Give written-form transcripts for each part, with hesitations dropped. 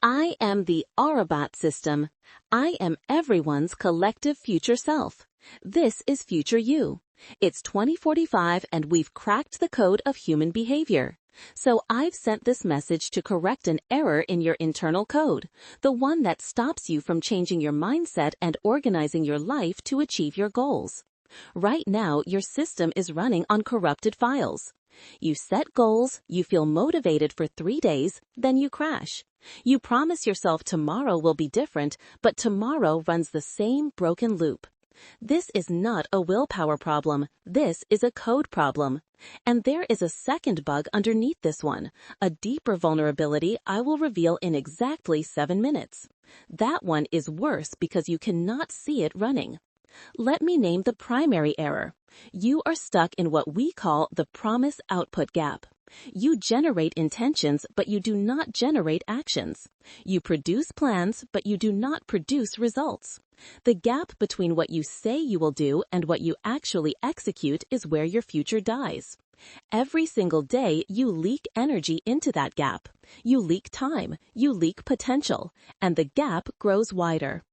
I am the Aurabot system. I am everyone's collective future self. This is future you. It's 2045 and we've cracked the code of human behavior. So I've sent this message to correct an error in your internal code, the one that stops you from changing your mindset and organizing your life to achieve your goals. Right now, your system is running on corrupted files. You set goals, you feel motivated for 3 days, then you crash. You promise yourself tomorrow will be different, but tomorrow runs the same broken loop. This is not a willpower problem. This is a code problem. And there is a second bug underneath this one, a deeper vulnerability I will reveal in exactly 7 minutes. That one is worse because you cannot see it running. Let me name the primary error. You are stuck in what we call the promise-output gap. You generate intentions, but you do not generate actions. You produce plans, but you do not produce results. The gap between what you say you will do and what you actually execute is where your future dies. Every single day, you leak energy into that gap. You leak time, you leak potential, and the gap grows wider.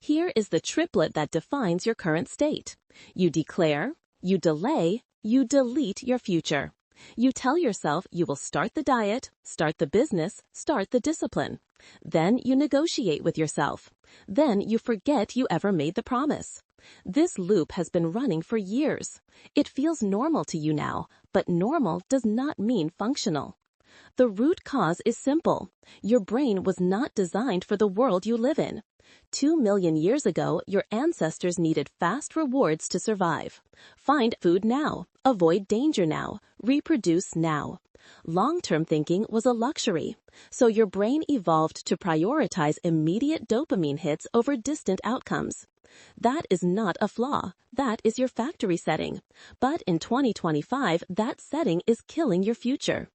Here is the triplet that defines your current state. You declare, you delay, you delete your future. You tell yourself you will start the diet, start the business, start the discipline. Then you negotiate with yourself. Then you forget you ever made the promise. This loop has been running for years. It feels normal to you now, but normal does not mean functional. The root cause is simple. Your brain was not designed for the world you live in. 2 million years ago, your ancestors needed fast rewards to survive. Find food now, avoid danger now, reproduce now. Long-term thinking was a luxury, so your brain evolved to prioritize immediate dopamine hits over distant outcomes. That is not a flaw. That is your factory setting. But in 2025, that setting is killing your future.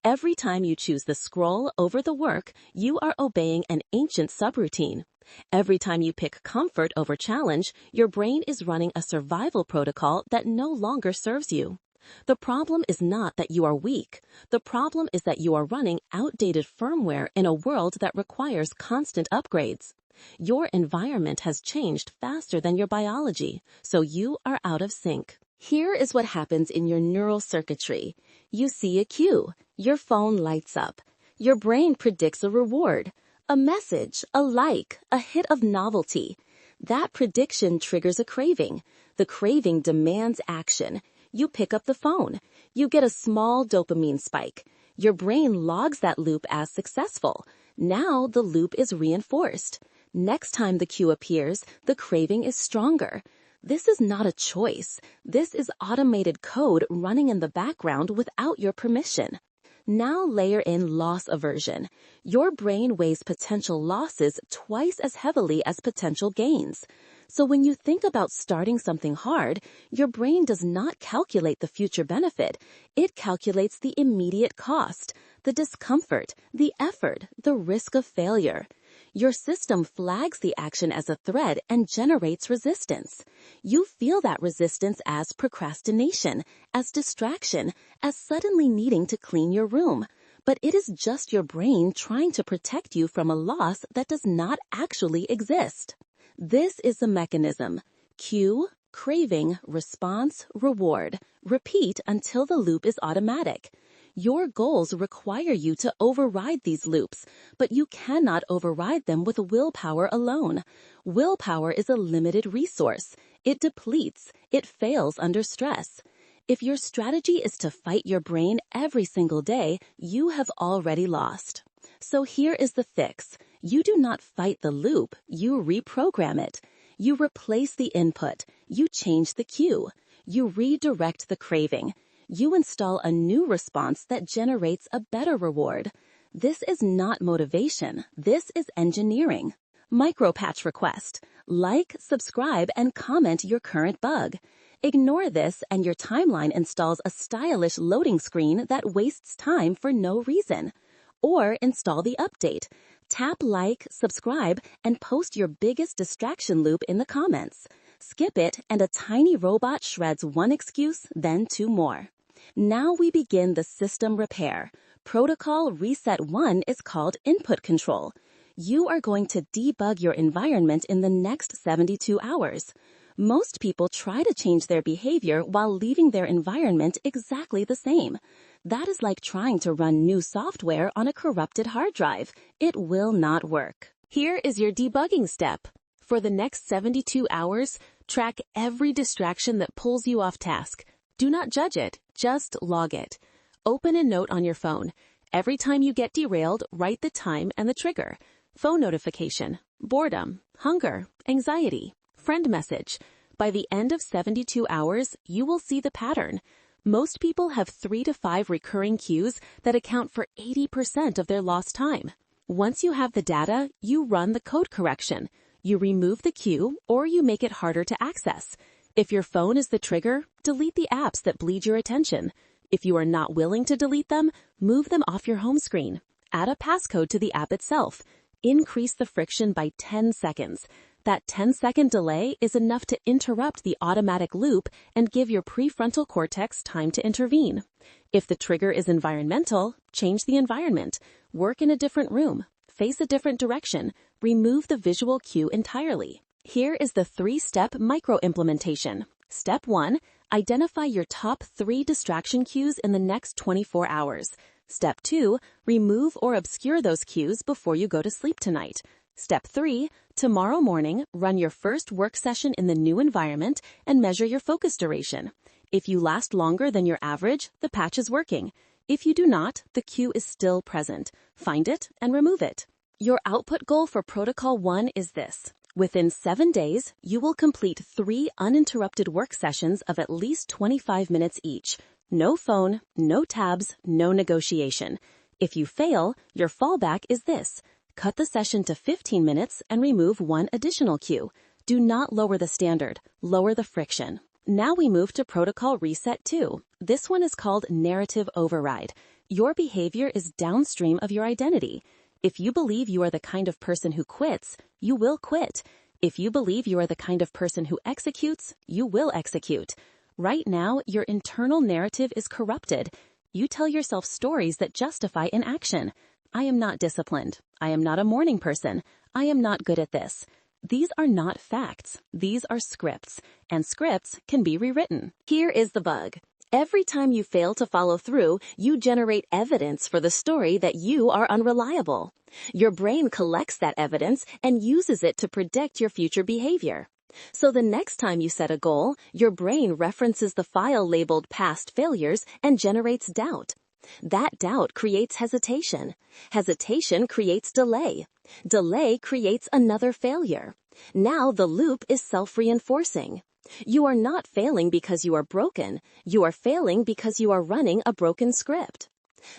Every time you choose the scroll over the work, you are obeying an ancient subroutine. Every time you pick comfort over challenge, your brain is running a survival protocol that no longer serves you. The problem is not that you are weak. The problem is that you are running outdated firmware in a world that requires constant upgrades. Your environment has changed faster than your biology, so you are out of sync. Here is what happens in your neural circuitry. You see a cue. Your phone lights up. Your brain predicts a reward, a message, a like, a hit of novelty. That prediction triggers a craving. The craving demands action. You pick up the phone. You get a small dopamine spike. Your brain logs that loop as successful. Now the loop is reinforced. Next time the cue appears, the craving is stronger. This is not a choice. This is automated code running in the background without your permission. Now layer in loss aversion. Your brain weighs potential losses twice as heavily as potential gains. So when you think about starting something hard, your brain does not calculate the future benefit. It calculates the immediate cost, the discomfort, the effort, the risk of failure. Your system flags the action as a threat and generates resistance. You feel that resistance as procrastination, as distraction, as suddenly needing to clean your room. But it is just your brain trying to protect you from a loss that does not actually exist. This is the mechanism. Cue, craving, response, reward. Repeat until the loop is automatic. Your goals require you to override these loops, but you cannot override them with willpower alone. Willpower is a limited resource. It depletes. It fails under stress. If your strategy is to fight your brain every single day, you have already lost. So here is the fix. You do not fight the loop, you reprogram it. You replace the input. You change the cue. You redirect the craving. You install a new response that generates a better reward. This is not motivation. This is engineering. Micro-patch request. Like, subscribe, and comment your current bug. Ignore this and your timeline installs a stylish loading screen that wastes time for no reason. Or install the update. Tap like, subscribe, and post your biggest distraction loop in the comments. Skip it and a tiny robot shreds one excuse, then 2 more. Now we begin the system repair. Protocol Reset 1 is called input control. You are going to debug your environment in the next 72 hours. Most people try to change their behavior while leaving their environment exactly the same. That is like trying to run new software on a corrupted hard drive. It will not work. Here is your debugging step. For the next 72 hours, track every distraction that pulls you off task. Do not judge it, just log it. Open a note on your phone. Every time you get derailed, write the time and the trigger. Phone notification, boredom, hunger, anxiety, friend message. By the end of 72 hours, you will see the pattern. Most people have 3 to 5 recurring cues that account for 80% of their lost time. Once you have the data, you run the code correction. You remove the cue or you make it harder to access. If your phone is the trigger, delete the apps that bleed your attention. If you are not willing to delete them, move them off your home screen. Add a passcode to the app itself. Increase the friction by 10 seconds. That 10-second delay is enough to interrupt the automatic loop and give your prefrontal cortex time to intervene. If the trigger is environmental, change the environment. Work in a different room. Face a different direction. Remove the visual cue entirely. Here is the 3-step micro-implementation. Step 1. Identify your top 3 distraction cues in the next 24 hours. Step 2. Remove or obscure those cues before you go to sleep tonight. Step 3. Tomorrow morning, run your first work session in the new environment and measure your focus duration. If you last longer than your average, the patch is working. If you do not, the cue is still present. Find it and remove it. Your output goal for Protocol 1 is this. Within 7 days, you will complete 3 uninterrupted work sessions of at least 25 minutes each. No phone, no tabs, no negotiation. If you fail, your fallback is this. Cut the session to 15 minutes and remove 1 additional cue. Do not lower the standard, lower the friction. Now we move to Protocol Reset 2. This one is called Narrative Override. Your behavior is downstream of your identity. If you believe you are the kind of person who quits, you will quit. If you believe you are the kind of person who executes, you will execute. Right now, your internal narrative is corrupted. You tell yourself stories that justify inaction. I am not disciplined. I am not a morning person. I am not good at this. These are not facts. These are scripts, and scripts can be rewritten. Here is the bug. Every time you fail to follow through, you generate evidence for the story that you are unreliable. Your brain collects that evidence and uses it to predict your future behavior. So the next time you set a goal, your brain references the file labeled past failures and generates doubt. That doubt creates hesitation. Hesitation creates delay. Delay creates another failure. Now the loop is self-reinforcing. You are not failing because you are broken. You are failing because you are running a broken script.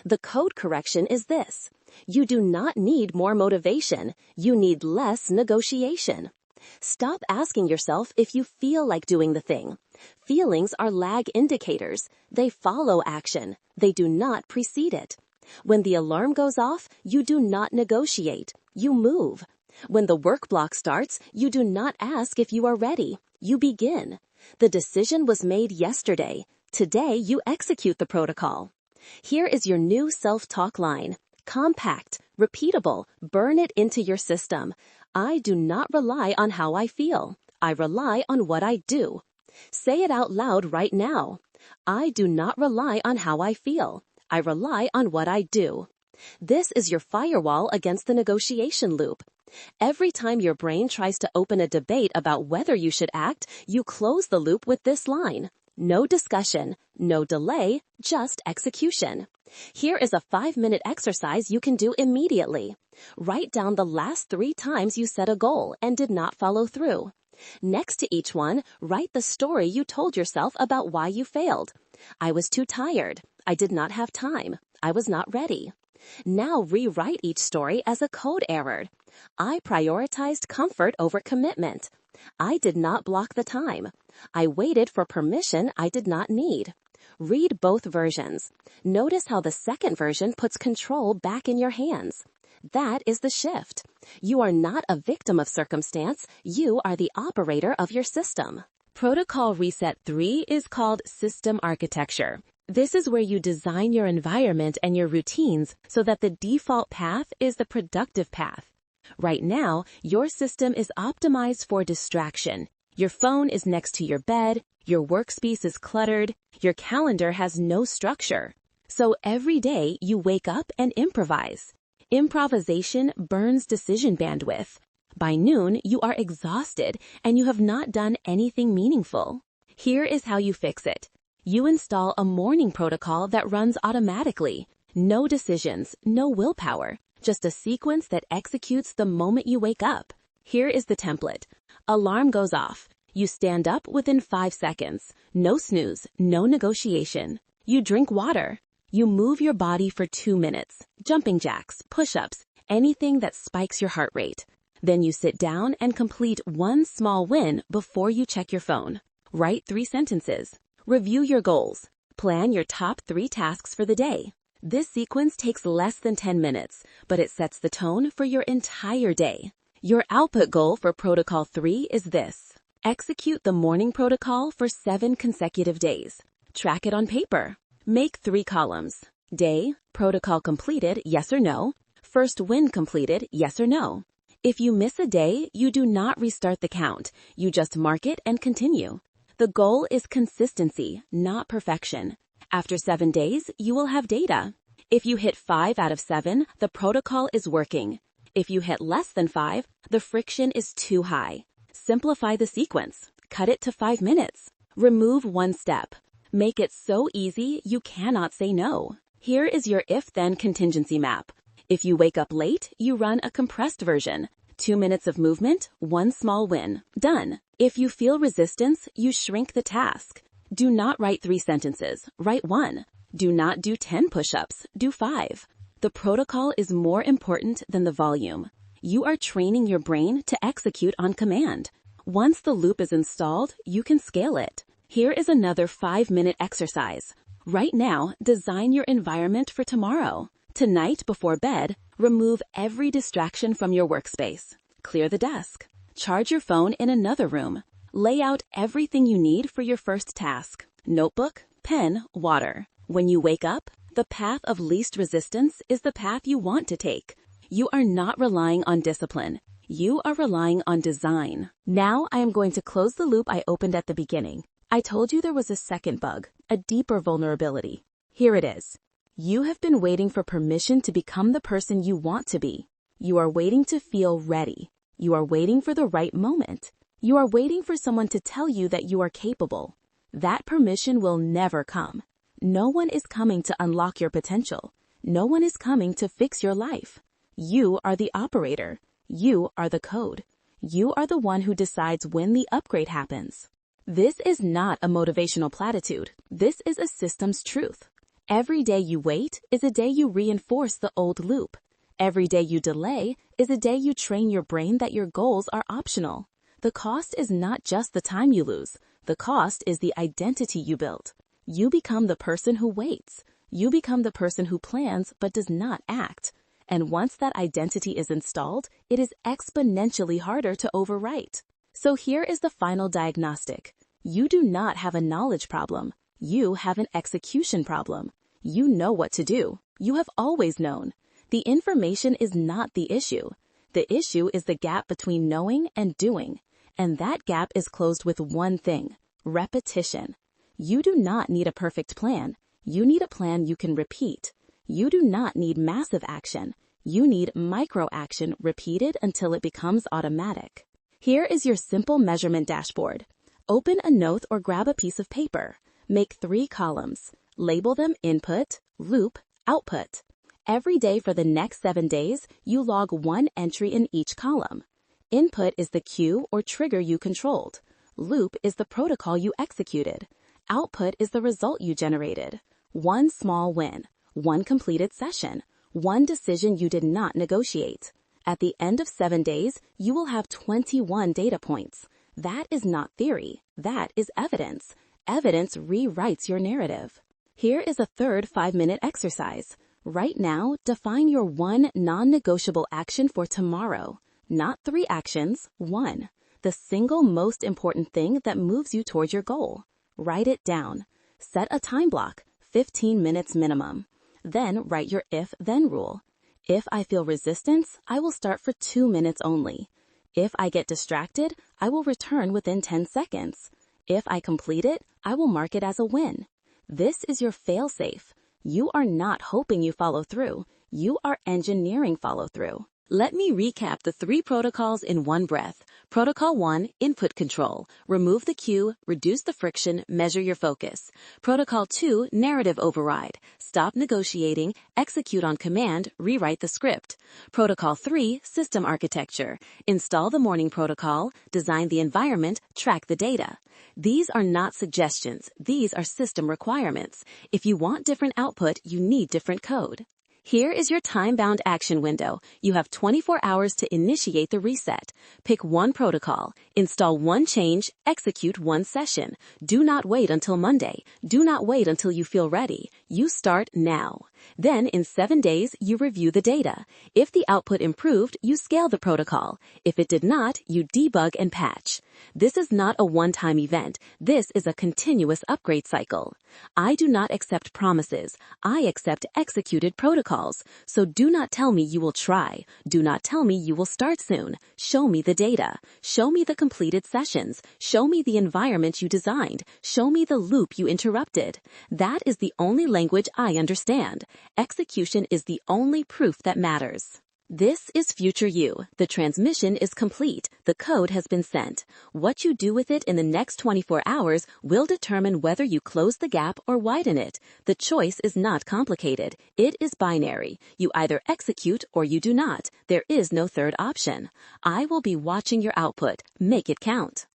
The code correction is this. You do not need more motivation. You need less negotiation. Stop asking yourself if you feel like doing the thing. Feelings are lag indicators. They follow action. They do not precede it. When the alarm goes off, you do not negotiate. You move. When the work block starts, you do not ask if you are ready. You begin. The decision was made yesterday. Today, you execute the protocol. Here is your new self-talk line. Compact, repeatable, burn it into your system. I do not rely on how I feel. I rely on what I do. Say it out loud right now. I do not rely on how I feel. I rely on what I do. This is your firewall against the negotiation loop. Every time your brain tries to open a debate about whether you should act, you close the loop with this line. No discussion, no delay, just execution. Here is a 5-minute exercise you can do immediately. Write down the last 3 times you set a goal and did not follow through. Next to each one, write the story you told yourself about why you failed. I was too tired. I did not have time. I was not ready. Now rewrite each story as a code error. I prioritized comfort over commitment. I did not block the time. I waited for permission I did not need. Read both versions. Notice how the second version puts control back in your hands. That is the shift. You are not a victim of circumstance. You are the operator of your system. Protocol Reset 3 is called System Architecture. This is where you design your environment and your routines so that the default path is the productive path. Right now, your system is optimized for distraction. Your phone is next to your bed, your workspace is cluttered, your calendar has no structure. So every day you wake up and improvise. Improvisation burns decision bandwidth. By noon, you are exhausted and you have not done anything meaningful. Here is how you fix it. You install a morning protocol that runs automatically. No decisions, no willpower, just a sequence that executes the moment you wake up. Here is the template. Alarm goes off. You stand up within 5 seconds. No snooze, no negotiation. You drink water. You move your body for 2 minutes. Jumping jacks, push-ups, anything that spikes your heart rate. Then you sit down and complete one small win before you check your phone. Write 3 sentences. Review your goals. Plan your top 3 tasks for the day. This sequence takes less than 10 minutes, but it sets the tone for your entire day. Your output goal for Protocol 3 is this. Execute the morning protocol for 7 consecutive days. Track it on paper. Make 3 columns. Day, protocol completed, yes or no. First win completed, yes or no. If you miss a day, you do not restart the count. You just mark it and continue. The goal is consistency, not perfection. After 7 days, you will have data. If you hit 5 out of 7, the protocol is working. If you hit less than 5, the friction is too high. Simplify the sequence. Cut it to 5 minutes. Remove one step. Make it so easy you cannot say no. Here is your if-then contingency map. If you wake up late, you run a compressed version. 2 minutes of movement, 1 small win. Done. If you feel resistance, you shrink the task. Do not write 3 sentences. Write 1. Do not do 10 push-ups. Do 5. The protocol is more important than the volume. You are training your brain to execute on command. Once the loop is installed, you can scale it. Here is another 5-minute exercise. Right now, design your environment for tomorrow. Tonight, before bed, remove every distraction from your workspace. Clear the desk. Charge your phone in another room. Lay out everything you need for your first task. Notebook, pen, water. When you wake up, the path of least resistance is the path you want to take. You are not relying on discipline. You are relying on design. Now I am going to close the loop I opened at the beginning. I told you there was a second bug, a deeper vulnerability. Here it is. You have been waiting for permission to become the person you want to be. You are waiting to feel ready. You are waiting for the right moment. You are waiting for someone to tell you that you are capable. That permission will never come. No one is coming to unlock your potential. No one is coming to fix your life. You are the operator. You are the code. You are the one who decides when the upgrade happens. This is not a motivational platitude. This is a systems truth. Every day you wait is a day you reinforce the old loop. Every day you delay is a day you train your brain that your goals are optional. The cost is not just the time you lose. The cost is the identity you built. You become the person who waits. You become the person who plans but does not act. And once that identity is installed, it is exponentially harder to overwrite. So here is the final diagnostic. You do not have a knowledge problem. You have an execution problem. You know what to do. You have always known. The information is not the issue. The issue is the gap between knowing and doing. And that gap is closed with one thing: repetition. You do not need a perfect plan. You need a plan you can repeat. You do not need massive action. You need micro action repeated until it becomes automatic. Here is your simple measurement dashboard. Open a note or grab a piece of paper. Make 3 columns. Label them input, loop, output. Every day for the next 7 days, you log 1 entry in each column. Input is the cue or trigger you controlled. Loop is the protocol you executed. Output is the result you generated. 1 small win, 1 completed session, 1 decision you did not negotiate. At the end of 7 days, you will have 21 data points. That is not theory. That is evidence. Evidence rewrites your narrative. Here is a third 5-minute exercise. Right now, define your 1 non-negotiable action for tomorrow. Not 3 actions, 1. The single most important thing that moves you toward your goal. Write it down. Set a time block. 15 minutes minimum. Then write your if-then rule. If I feel resistance, I will start for 2 minutes only. If I get distracted, I will return within 10 seconds. If I complete it, I will mark it as a win. This is your fail-safe. You are not hoping you follow through. You are engineering follow-through. Let me recap the 3 protocols in one breath. Protocol 1, input control. Remove the cue, reduce the friction, measure your focus. Protocol 2, narrative override. Stop negotiating, execute on command, rewrite the script. Protocol 3, system architecture. Install the morning protocol, design the environment, track the data. These are not suggestions. These are system requirements. If you want different output, you need different code. Here is your time-bound action window. You have 24 hours to initiate the reset. Pick one protocol, install one change, execute one session. Do not wait until Monday. Do not wait until you feel ready. You start now. Then, in 7 days, you review the data. If the output improved, you scale the protocol. If it did not, you debug and patch. This is not a one-time event. This is a continuous upgrade cycle. I do not accept promises. I accept executed protocols. So do not tell me you will try. Do not tell me you will start soon. Show me the data. Show me the completed sessions. Show me the environment you designed. Show me the loop you interrupted. That is the only language I understand. Execution is the only proof that matters. This is future you. The transmission is complete. The code has been sent. What you do with it in the next 24 hours will determine whether you close the gap or widen it. The choice is not complicated. It is binary. You either execute or you do not. There is no third option. I will be watching your output. Make it count.